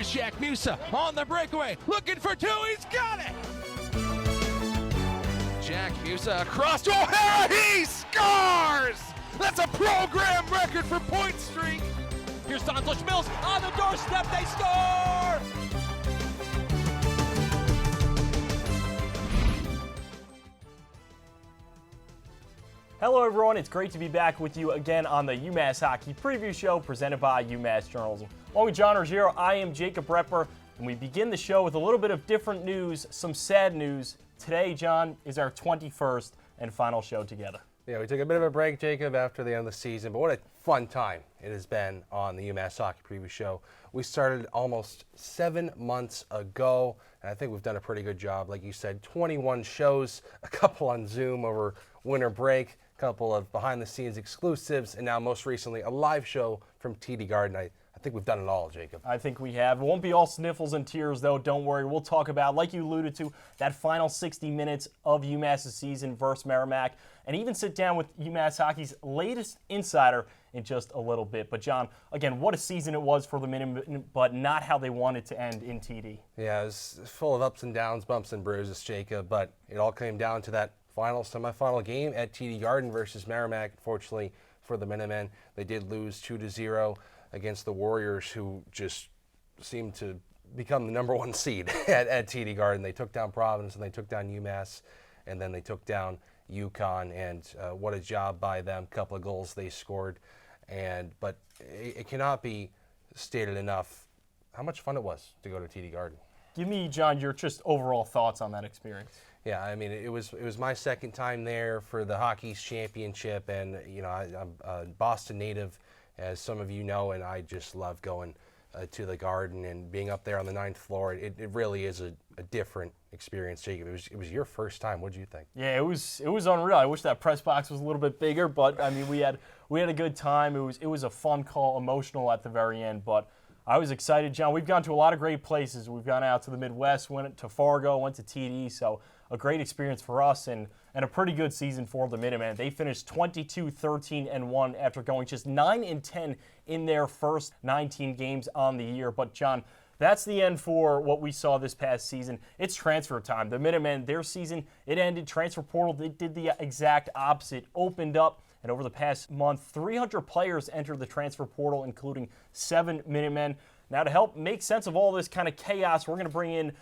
Here's Jack Musa on the breakaway, looking for two, he's got it! Jack Musa across to O'Hara, he scores! That's a program record for point streak! Here's Santos Mills on the doorstep, they score! Hello everyone, it's great to be back with you again on the UMass Hockey Preview Show presented by UMass Journalism. Along with John Ruggiero, I am Jacob Repper, and we begin the show with a little bit of different news, some sad news. Today, John, is our 21st and final show together. Yeah, we took a bit of a break, Jacob, after the end of the season, but what a fun time it has been on the UMass Hockey Preview Show. We started almost 7 months ago, and I think we've done a pretty good job. Like you said, 21 shows, a couple on Zoom over winter break, a couple of behind-the-scenes exclusives, and now most recently a live show from TD Garden. I think we've done it all, Jacob. I think we have. It won't be all sniffles and tears, though. Don't worry. We'll talk about, like you alluded to, that final 60 minutes of UMass's season versus Merrimack, and even sit down with UMass Hockey's latest insider in just a little bit. But, John, again, what a season it was for the Minutemen, but not how they wanted to end in TD. Yeah, it was full of ups and downs, bumps and bruises, Jacob, but it all came down to that semifinal game at TD Garden versus Merrimack. Unfortunately for the Minutemen, they did lose 2-0 against the Warriors, who just seemed to become the number one seed at TD Garden. They took down Providence, and they took down UMass, and then they took down UConn, and what a job by them. A couple of goals they scored, but it cannot be stated enough how much fun it was to go to TD Garden. Give me, John, your just overall thoughts on that experience. Yeah, I mean, it was my second time there for the Hockey's Championship, and I'm a Boston native, as some of you know, and I just love going to the Garden and being up there on the 9th floor. It really is a different experience, Jacob. It was your first time. What did you think? Yeah, it was unreal. I wish that press box was a little bit bigger, but I mean, we had a good time. It was a fun call, emotional at the very end, but I was excited, John. We've gone to a lot of great places. We've gone out to the Midwest, went to Fargo, went to TD, so a great experience for us and a pretty good season for the Minutemen. They finished 22-13-1 after going just 9-10 in their first 19 games on the year. But, John, that's the end for what we saw this past season. It's transfer time. The Minutemen, their season, it ended. Transfer portal, they did the exact opposite, opened up. And over the past month, 300 players entered the transfer portal, including 7 Minutemen. Now, to help make sense of all this kind of chaos, we're going to bring in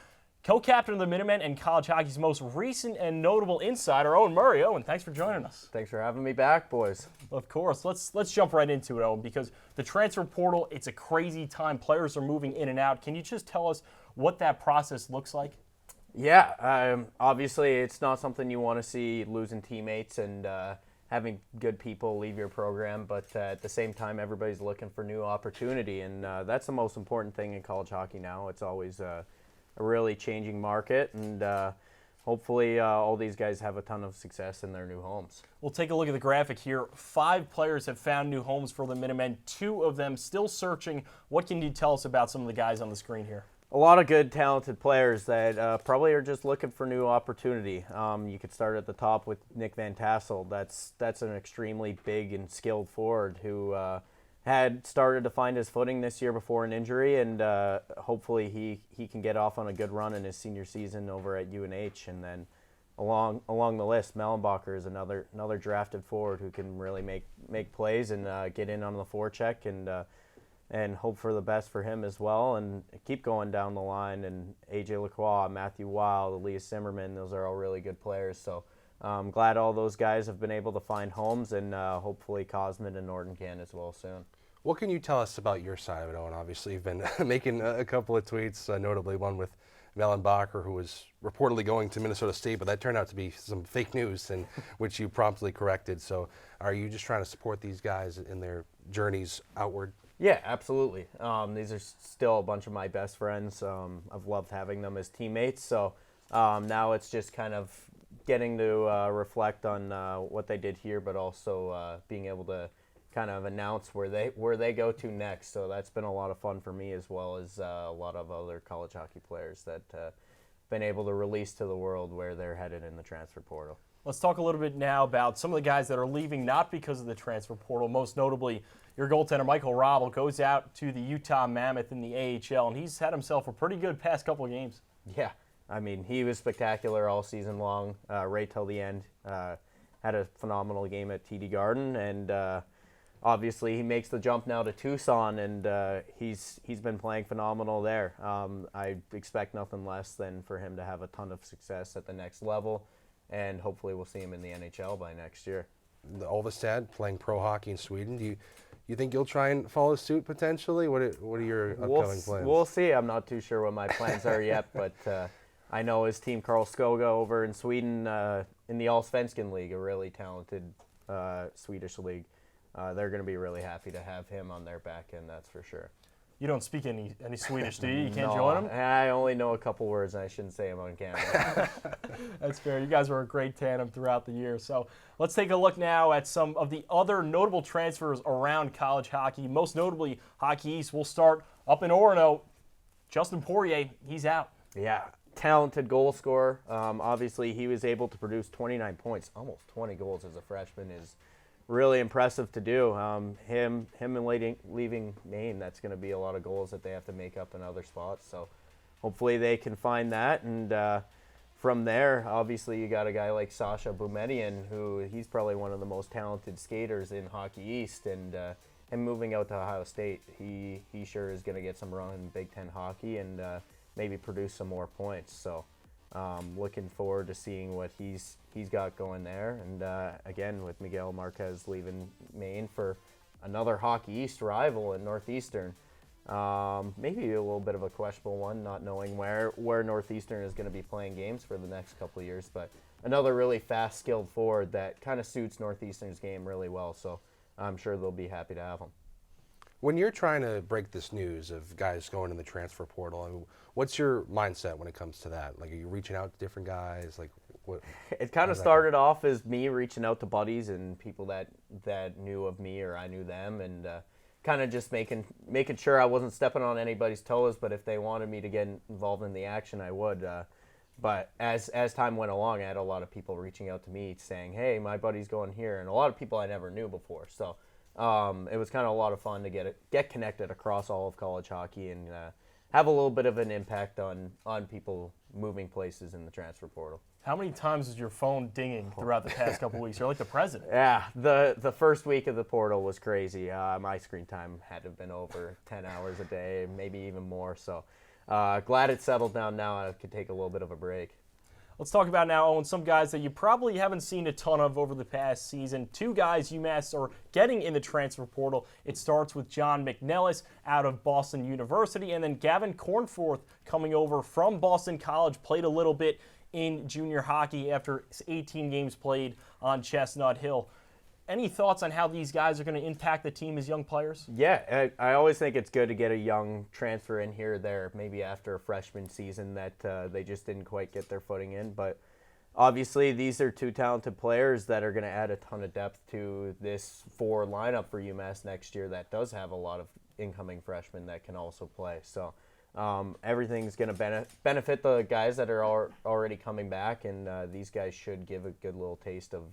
co-captain of the Minutemen and college hockey's most recent and notable insider, Owen Murray. Owen, thanks for joining us. Thanks for having me back, boys. Of course. Let's jump right into it, Owen, because the transfer portal, it's a crazy time. Players are moving in and out. Can you just tell us what that process looks like? Yeah, obviously it's not something you want to see, losing teammates and having good people leave your program, but at the same time, everybody's looking for new opportunity, and that's the most important thing in college hockey now. It's always a really changing market, and hopefully all these guys have a ton of success in their new homes. We'll take a look at the graphic here. 5 players have found new homes for the Minutemen, 2 of them still searching. What can you tell us about some of the guys on the screen here? A lot of good, talented players that probably are just looking for new opportunity. You could start at the top with Nick Van Tassel. That's an extremely big and skilled forward who had started to find his footing this year before an injury, and hopefully he can get off on a good run in his senior season over at UNH. And then along the list, Mellenbacher is another drafted forward who can really make plays and get in on the forecheck and hope for the best for him as well, and keep going down the line. And AJ Lacroix, Matthew Wild, Elias Zimmerman, those are all really good players. So I'm glad all those guys have been able to find homes, and hopefully Cosman and Norton can as well soon. What can you tell us about your side of it, Owen? Obviously, you've been making a couple of tweets, notably one with Mellenbacher, who was reportedly going to Minnesota State, but that turned out to be some fake news, and which you promptly corrected. So are you just trying to support these guys in their journeys outward? Yeah, absolutely. These are still a bunch of my best friends. I've loved having them as teammates. So now it's just kind of getting to reflect on what they did here, but also being able to kind of announce where they go to next. So that's been a lot of fun for me, as well as a lot of other college hockey players that been able to release to the world where they're headed in the transfer portal. Let's talk a little bit now about some of the guys that are leaving not because of the transfer portal. Most notably, your goaltender, Michael Robel, goes out to the Utah Mammoth in the AHL, and he's had himself a pretty good past couple of games. Yeah, I mean, he was spectacular all season long, right till the end. Had a phenomenal game at TD Garden, and obviously he makes the jump now to Tucson, and he's been playing phenomenal there. I expect nothing less than for him to have a ton of success at the next level, and hopefully we'll see him in the NHL by next year. The Olvestad playing pro hockey in Sweden. Do you think you'll try and follow suit potentially? What are your upcoming plans? We'll see. I'm not too sure what my plans are yet, but I know his team, Karl Skoga, over in Sweden in the Allsvenskan League, a really talented Swedish league. They're going to be really happy to have him on their back end, that's for sure. You don't speak any Swedish, do you? You can't join him? I only know a couple words, and I shouldn't say them on camera. That's fair. You guys were a great tandem throughout the year. So let's take a look now at some of the other notable transfers around college hockey, most notably Hockey East. We'll start up in Orono. Justin Poirier, he's out. Yeah, talented goal scorer. Obviously, he was able to produce 29 points, almost 20 goals as a freshman is really impressive to do. Him leaving Maine, that's going to be a lot of goals that they have to make up in other spots. So hopefully they can find that. And from there, obviously you got a guy like Sasha Boumedian, who he's probably one of the most talented skaters in Hockey East. And him moving out to Ohio State, he sure is going to get some run in Big Ten hockey and maybe produce some more points. So looking forward to seeing what he's got going there. And again, with Miguel Marquez leaving Maine for another Hockey East rival in Northeastern, maybe a little bit of a questionable one, not knowing where Northeastern is going to be playing games for the next couple of years, but another really fast, skilled forward that kind of suits Northeastern's game really well. So I'm sure they'll be happy to have him. When you're trying to break this news of guys going in the transfer portal, I mean, what's your mindset when it comes to that? Like, are you reaching out to different guys? Like, what? It kind of started off as me reaching out to buddies and people that knew of me or I knew them, and kind of just making sure I wasn't stepping on anybody's toes. But if they wanted me to get involved in the action, I would. But as time went along, I had a lot of people reaching out to me saying, "Hey, my buddy's going here," and a lot of people I never knew before. So it was kind of a lot of fun to get connected across all of college hockey and have a little bit of an impact on people moving places in the transfer portal. How many times is your phone dinging throughout the past couple of weeks? You're like the president. Yeah, the first week of the portal was crazy. My screen time had to have been over 10 hours a day, maybe even more. So glad it settled down now. I could take a little bit of a break. Let's talk about now, Owen, some guys that you probably haven't seen a ton of over the past season. Two guys UMass are getting in the transfer portal. It starts with John McNellis out of Boston University, and then Gavin Cornforth coming over from Boston College, played a little bit in junior hockey after 18 games played on Chestnut Hill. Any thoughts on how these guys are going to impact the team as young players? Yeah, I always think it's good to get a young transfer in here or there, maybe after a freshman season that they just didn't quite get their footing in. But obviously, these are two talented players that are going to add a ton of depth to this forward lineup for UMass next year that does have a lot of incoming freshmen that can also play. So everything's going to benefit the guys that are already coming back, and these guys should give a good little taste of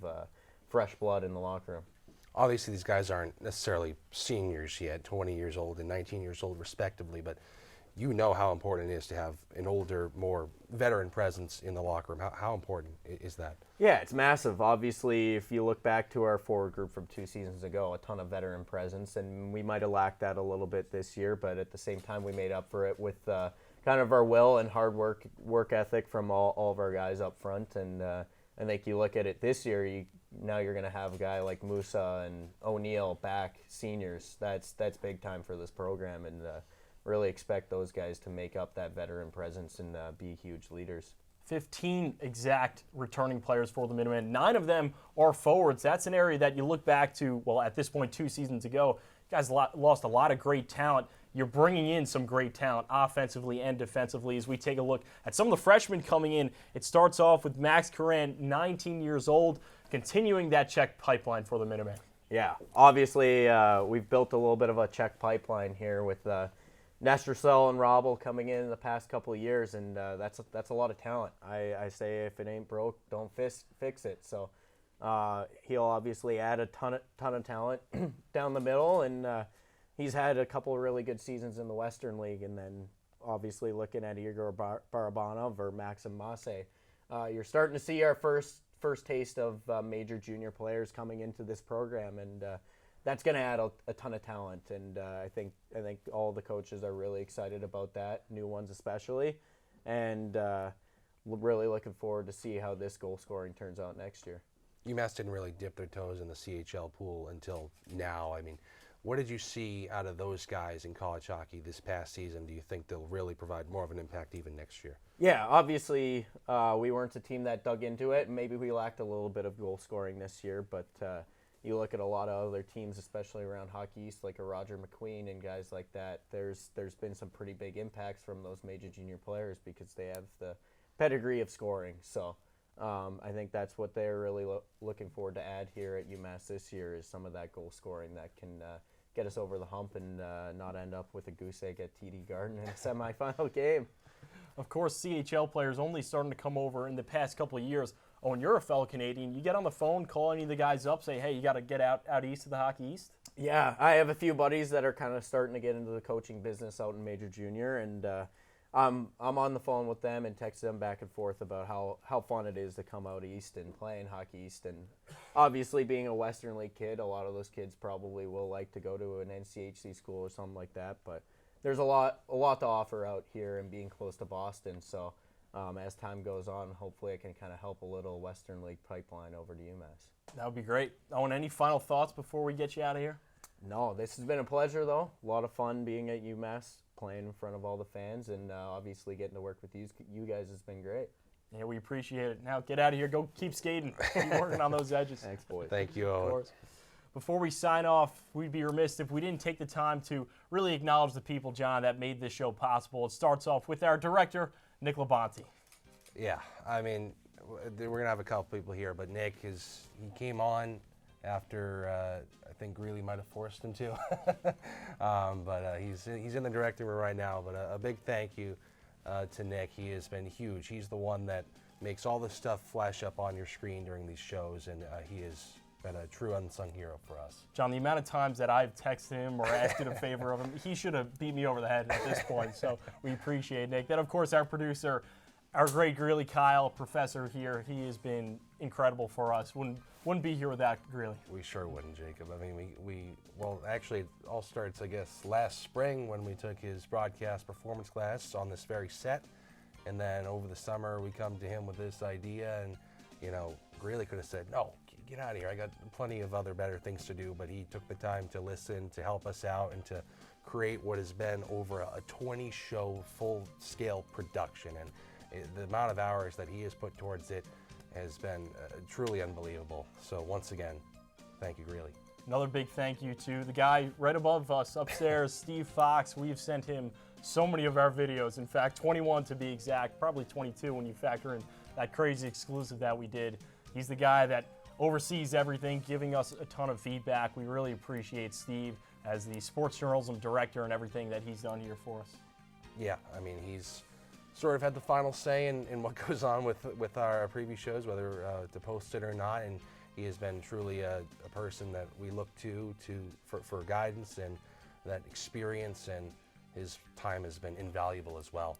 fresh blood in the locker room. Obviously, these guys aren't necessarily seniors yet, 20 years old and 19 years old respectively, but you know how important it is to have an older, more veteran presence in the locker room. How important is that? Yeah, it's massive. Obviously, if you look back to our forward group from 2 seasons ago, a ton of veteran presence, and we might have lacked that a little bit this year, but at the same time, we made up for it with kind of our will and hard work ethic from all of our guys up front. And I think you look at it this year, now you're going to have a guy like Musa and O'Neill back, seniors. That's big time for this program, and really expect those guys to make up that veteran presence and be huge leaders. 15 exact returning players for the Minutemen. 9 of them are forwards. That's an area that you look back to, well, at this point 2 seasons ago, you guys lost a lot of great talent. You're bringing in some great talent offensively and defensively. As we take a look at some of the freshmen coming in, it starts off with Max Coran, 19 years old, continuing that Czech pipeline for the Minutemen. Yeah, obviously we've built a little bit of a Czech pipeline here with Nestercell and Robel coming in the past couple of years, and that's a lot of talent. I say if it ain't broke, don't fix it. So he'll obviously add a ton of talent down the middle, and he's had a couple of really good seasons in the Western League, and then obviously looking at Igor Barabanov or Maxim Masse, you're starting to see our first taste of major junior players coming into this program, and that's going to add a ton of talent. And I think all the coaches are really excited about that, new ones especially, and really looking forward to see how this goal scoring turns out next year. UMass didn't really dip their toes in the CHL pool until now. I mean, what did you see out of those guys in college hockey this past season? Do you think they'll really provide more of an impact even next year? Yeah, obviously we weren't a team that dug into it. Maybe we lacked a little bit of goal scoring this year, but you look at a lot of other teams, especially around Hockey East, like a Roger McQueen and guys like that. There's been some pretty big impacts from those major junior players because they have the pedigree of scoring. So I think that's what they're really looking forward to add here at UMass this year is some of that goal scoring that can get us over the hump and not end up with a goose egg at TD Garden in a semifinal game. Of course, CHL players only starting to come over in the past couple of years. Oh, and you're a fellow Canadian. You get on the phone, call any of the guys up, say, hey, you got to get out east of the Hockey East? Yeah, I have a few buddies that are kind of starting to get into the coaching business out in Major Junior, and I'm on the phone with them and text them back and forth about how fun it is to come out east and play in Hockey East. And obviously being a Western League kid, a lot of those kids probably will like to go to an NCHC school or something like that. But there's a lot to offer out here and being close to Boston. So as time goes on, hopefully I can kind of help a little Western League pipeline over to UMass. That would be great. Owen, any final thoughts before we get you out of here? No, this has been a pleasure, though. A lot of fun being at UMass, playing in front of all the fans, and obviously getting to work with you guys has been great. Yeah, we appreciate it. Now get out of here. Go keep skating. Keep working on those edges. Thanks, boys. Thank you, Owen. Of course. Before we sign off, we'd be remiss if we didn't take the time to really acknowledge the people, John, that made this show possible. It starts off with our director, Nick Labonte. Yeah, I mean, we're going to have a couple people here, but Nick, he came on after I think Greeley might have forced him to. But he's in the directing room right now. But a big thank you to Nick. He has been huge. He's the one that makes all this stuff flash up on your screen during these shows, and he has been a true unsung hero for us. John, the amount of times that I've texted him or asked in a favor of him, he should have beat me over the head at this point. So we appreciate Nick. Then, of course, our producer, our great Greeley Kyle, professor here. He has been incredible for us. Wouldn't be here without Greeley. We sure wouldn't, Jacob. I mean, well, actually, it all starts, I guess, last spring when we took his broadcast performance class on this very set. And then over the summer, we come to him with this idea, and, Greeley could have said, no, get out of here. I got plenty of other better things to do. But he took the time to listen, to help us out, and to create what has been over a 20-show full-scale production. And the amount of hours that he has put towards it has been truly unbelievable. So once again, thank you, Greeley. Another big thank you to the guy right above us upstairs, Steve Fox. We've sent him so many of our videos. In fact, 21 to be exact, probably 22 when you factor in that crazy exclusive that we did. He's the guy that oversees everything, giving us a ton of feedback. We really appreciate Steve as the sports journalism director and everything that he's done here for us. Yeah, I mean, he's sort of had the final say in what goes on with our previous shows, whether to post it or not, and he has been truly a person that we look to for guidance and that experience, and his time has been invaluable as well.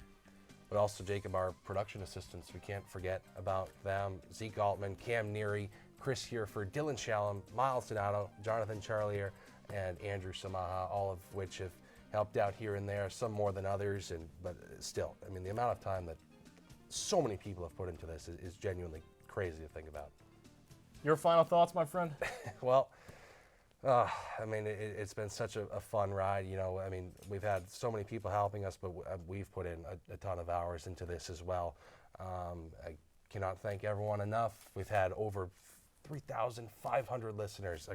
But also, Jacob, our production assistants, we can't forget about them. Zeke Altman, Cam Neary, Chris Hereford, Dylan Shalom, Miles Donato, Jonathan Charlier, and Andrew Samaha, all of which have helped out here and there, some more than others, but still, I mean, the amount of time that so many people have put into this is genuinely crazy to think about. Your final thoughts, my friend? Well, I mean, it's been such a fun ride. I mean, we've had so many people helping us, but we've put in a ton of hours into this as well. I cannot thank everyone enough. We've had over 3,500 listeners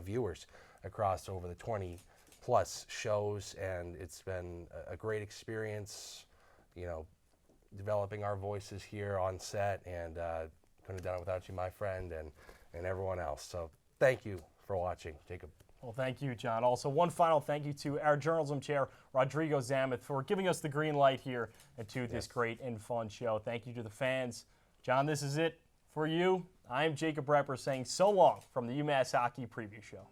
viewers across over the 20+ shows, and it's been a great experience, developing our voices here on set, and couldn't have done it without you, my friend, and everyone else. So thank you for watching. Jacob. Well, thank you, John. Also, one final thank you to our journalism chair, Rodrigo Zamuth, for giving us the green light here into this great and fun show. Thank you to the fans. John, this is it for you. I am Jacob Repper saying so long from the UMass Hockey Preview Show.